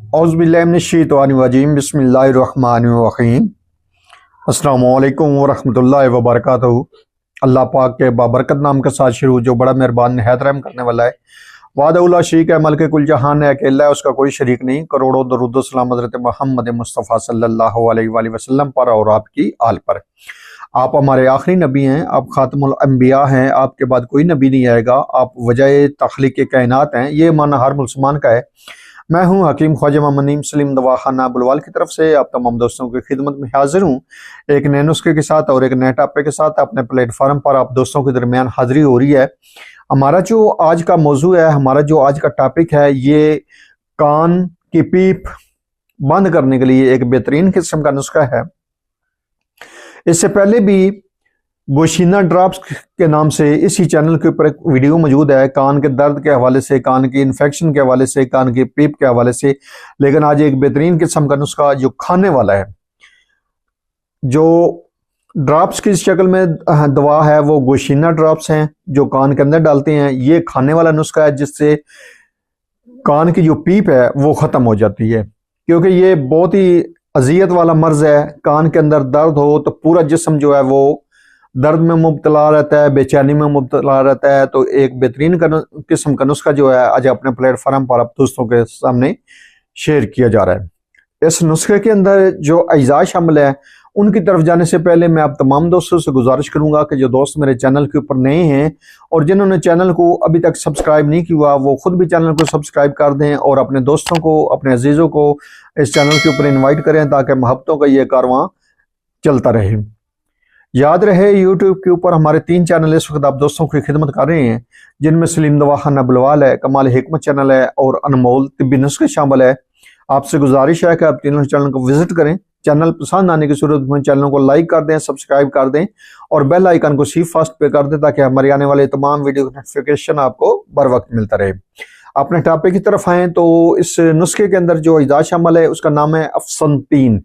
औज़ुबिल्लाहिमिनश्शैतानिर्रजीम बिस्मिल्लाहिर्रहमानिर्रहीम। अस्सलामु अलैकुम वरहमतुल्लाहि वबरकातुहू। अल्लाह पाक के बाबरकत नाम के साथ शुरू, जो बड़ा मेहरबान निहायत रहम करने वाला है। वादउल्ला शरीक है, मल्क कुल जहान है, अकेला है, उसका कोई शरीक नहीं। करोड़ों दरूद व सलाम हज़रत मोहम्मद मुस्तफ़ा सल्लल्लाहु अलैहि वसल्लम पर और आपकी आल पर। आप हमारे आखिरी नबी हैं, आप खातमुल अंबिया हैं, आपके बाद कोई नबी नहीं आएगा। आप वजह तख्लीक़ कायनात हैं, ये माना हर मुसलमान का है। मैं हूं हकीम ख्वाजा मोहम्मद नईम सलीम दवाखाना बुलवाल की तरफ से आप तमाम दोस्तों की खिदमत में हाजिर हूं, एक नए नुस्खे के साथ और एक नए टॉपिक के साथ। अपने प्लेटफॉर्म पर आप दोस्तों के दरमियान हाजिरी हो रही है। हमारा जो आज का मौजू है, हमारा जो आज का टॉपिक है, ये कान की पीप बंद करने के लिए एक बेहतरीन किस्म का नुस्खा है। इससे पहले भी गोशीना ड्रॉप्स के नाम से इसी चैनल के ऊपर एक वीडियो मौजूद है, कान के दर्द के हवाले से, कान की इन्फेक्शन के हवाले से, कान की पीप के हवाले से। लेकिन आज एक बेहतरीन किस्म का नुस्खा जो खाने वाला है, जो ड्रॉप्स की शक्ल में दवा है, वो गोशीना ड्रॉप्स हैं जो कान के अंदर डालते हैं। ये खाने वाला नुस्खा है जिससे कान की जो पीप है वो ख़त्म हो जाती है, क्योंकि ये बहुत ही अजियत वाला मर्ज है। कान के अंदर दर्द हो तो पूरा जिस्म जो है वो दर्द में मुब्तला रहता है, बेचैनी में मुब्तला रहता है। तो एक बेहतरीन किस्म का नुस्खा जो है आज अपने प्लेटफॉर्म पर आप दोस्तों के सामने शेयर किया जा रहा है। इस नुस्खे के अंदर जो अज्जा शामिल है, उनकी तरफ जाने से पहले मैं आप तमाम दोस्तों से गुजारिश करूंगा कि जो दोस्त मेरे चैनल के ऊपर नए हैं और जिन्होंने चैनल को अभी तक सब्सक्राइब नहीं किया, वो खुद भी चैनल को सब्सक्राइब कर दें और अपने दोस्तों को, अपने अजीज़ों को इस चैनल के ऊपर इन्वाइट करें, ताकि मोहब्बतों का ये कारवां चलता रहे। याद रहे, यूट्यूब के ऊपर हमारे 3 चैनल इस वक्त आप दोस्तों की खिदमत कर रहे हैं, जिनमें सलीम दवाखाना बुलवाल है, कमाल हिकमत चैनल है और अनमोल तिब्बी नुस्खे शामिल है। आपसे गुजारिश है कि आप तीनों चैनल को विजिट करें। चैनल पसंद आने की सूरत में चैनल को लाइक कर दें, सब्सक्राइब कर दें और बेल आइकन को सी फास्ट पे कर दें, ताकि हमारे आने वाले तमाम वीडियो नोटिफिकेशन आपको बर वक्त मिलता रहे। अपने टॉपिक की तरफ आए तो इस नुस्खे के अंदर जो इजाज़ शामिल है उसका नाम है अफसनतीन।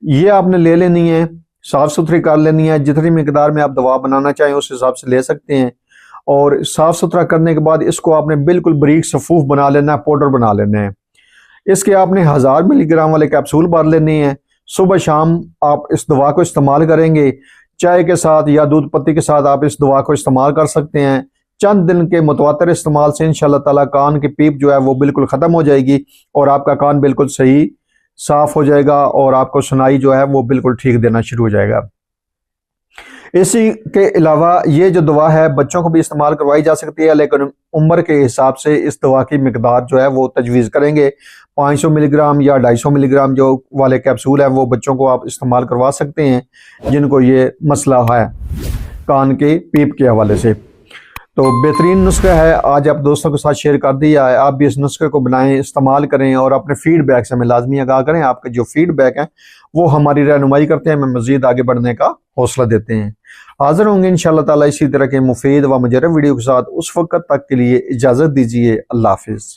ये आपने ले लेनी है, साफ सुथरी कर लेनी है। जितनी मिकदार में आप दवा बनाना चाहें उस हिसाब से ले सकते हैं। और साफ सुथरा करने के बाद इसको आपने बिल्कुल बारीक सफूफ बना लेना है, पाउडर बना लेना है। इसके आपने 1000 मिलीग्राम वाले कैप्सूल भर लेने हैं। सुबह शाम आप इस दवा को इस्तेमाल करेंगे, चाय के साथ या दूध पत्ती के साथ आप इस दवा को इस्तेमाल कर सकते हैं। चंद दिन के मुतवातर इस्तेमाल से इंशाअल्लाह ताला कान की पीप जो है वो बिल्कुल ख़त्म हो जाएगी और आपका कान बिल्कुल सही साफ हो जाएगा और आपको सुनाई जो है वो बिल्कुल ठीक देना शुरू हो जाएगा। इसी के अलावा ये जो दवा है बच्चों को भी इस्तेमाल करवाई जा सकती है, लेकिन उम्र के हिसाब से इस दवा की मिकदार जो है वो तजवीज़ करेंगे। 500 मिलीग्राम या 250 मिलीग्राम जो वाले कैप्सूल है वो बच्चों को आप इस्तेमाल करवा सकते हैं, जिनको ये मसला है कान के पीप के हवाले से। तो बेहतरीन नुस्खा है, आज आप दोस्तों के साथ शेयर कर दिया है। आप भी इस नुस्खे को बनाएं, इस्तेमाल करें और अपने फीडबैक से हमें लाजमी आगाह करें। आपके जो फीडबैक हैं वो हमारी रहनुमाई करते हैं, हमें मज़ीद आगे बढ़ने का हौसला देते हैं। हाजिर होंगे इंशाअल्लाह ताला इसी तरह के मुफीद व मुजर्रब वीडियो के साथ। उस वक्त तक के लिए इजाज़त दीजिए। अल्लाह हाफिज़।